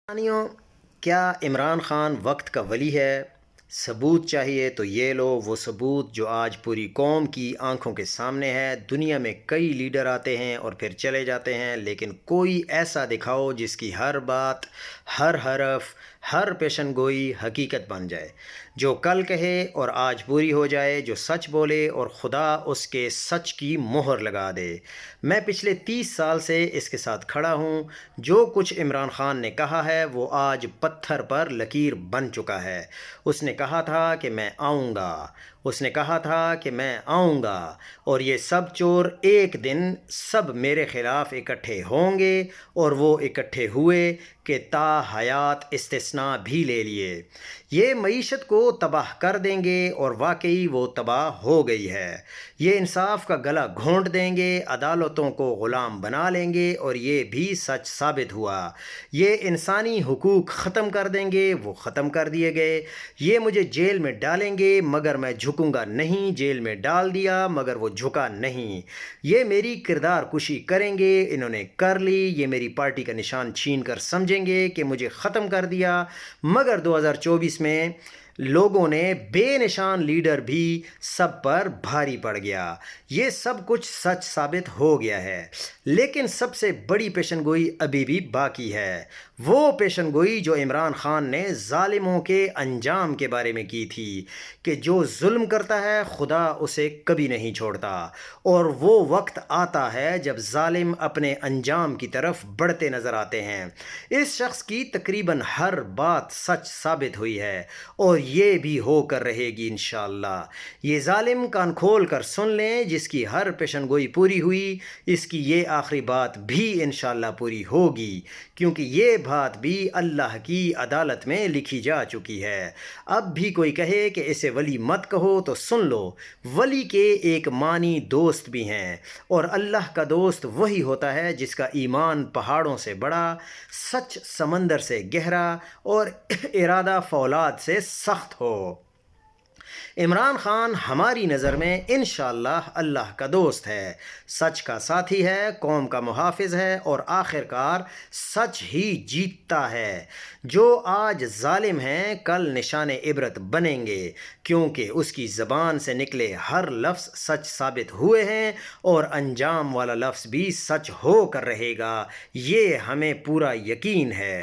पाकिस्तानियों, क्या इमरान खान वक्त का वली है? सबूत चाहिए तो ये लो वो सबूत जो आज पूरी कौम की आंखों के सामने है। दुनिया में कई लीडर आते हैं और फिर चले जाते हैं, लेकिन कोई ऐसा दिखाओ जिसकी हर बात, हर हरफ, हर पेशन गोई हकीकत बन जाए, जो कल कहे और आज पूरी हो जाए, जो सच बोले और खुदा उसके सच की मोहर लगा दे। मैं पिछले 30 साल से इसके साथ खड़ा हूँ। जो कुछ इमरान खान ने कहा है वो आज पत्थर पर लकीर बन चुका है। उसने कहा था कि मैं आऊँगा, उसने कहा था कि मैं आऊँगा, और ये सब चोर एक दिन सब मेरे ख़िलाफ़ इकट्ठे होंगे, और वो इकट्ठे हुए कि ता हयात इस्तिस्ना भी ले लिए। ये मईशत को तबाह कर देंगे, और वाकई वो तबाह हो गई है। ये इंसाफ का गला घोंट देंगे, अदालतों को ग़ुलाम बना लेंगे, और ये भी सच साबित हुआ। ये इंसानी हुकूक ख़त्म कर देंगे, वो ख़त्म कर दिए गए। ये मुझे जेल में डालेंगे मगर मैं झुकूंगा नहीं, जेल में डाल दिया मगर वो झुका नहीं। ये मेरी किरदार कुशी करेंगे, इन्होंने कर ली। ये मेरी पार्टी का निशान छीन कर समझेंगे कि मुझे ख़त्म कर दिया, मगर 2024 में लोगों ने बेनिशान लीडर भी सब पर भारी पड़ गया। ये सब कुछ सच साबित हो गया है, लेकिन सबसे बड़ी पेशनगोई अभी भी बाकी है। वो पेशनगोई जो इमरान खान ने ज़ालिमों के अंजाम के बारे में की थी, कि जो जुल्म करता है खुदा उसे कभी नहीं छोड़ता, और वो वक्त आता है जब ज़ालिम अपने अंजाम की तरफ बढ़ते नज़र आते हैं। इस शख्स की तकरीबन हर बात सच साबित हुई है, और ये भी होकर रहेगी इंशाअल्लाह। ये ज़ालिम कान खोल कर सुन लें, जिसकी हर पेशनगोई पूरी हुई, इसकी ये आखिरी बात भी इंशाअल्लाह पूरी होगी, क्योंकि ये बात भी अल्लाह की अदालत में लिखी जा चुकी है। अब भी कोई कहे कि इसे वली मत कहो तो सुन लो, वली के एक मानी दोस्त भी हैं, और अल्लाह का दोस्त वही होता है जिसका ईमान पहाड़ों से बड़ा, सच समंदर से गहरा, और इरादा फौलाद से सख्त हो। इमरान खान हमारी नज़र में इंशाअल्लाह अल्लाह का दोस्त है, सच का साथी है, कौम का मुहाफ़िज़ है, और आखिरकार सच ही जीतता है। जो आज ज़ालिम हैं कल निशान इबरत बनेंगे, क्योंकि उसकी ज़बान से निकले हर लफ्ज़ सच साबित हुए हैं, और अंजाम वाला लफ्ज़ भी सच हो कर रहेगा। ये हमें पूरा यकीन है।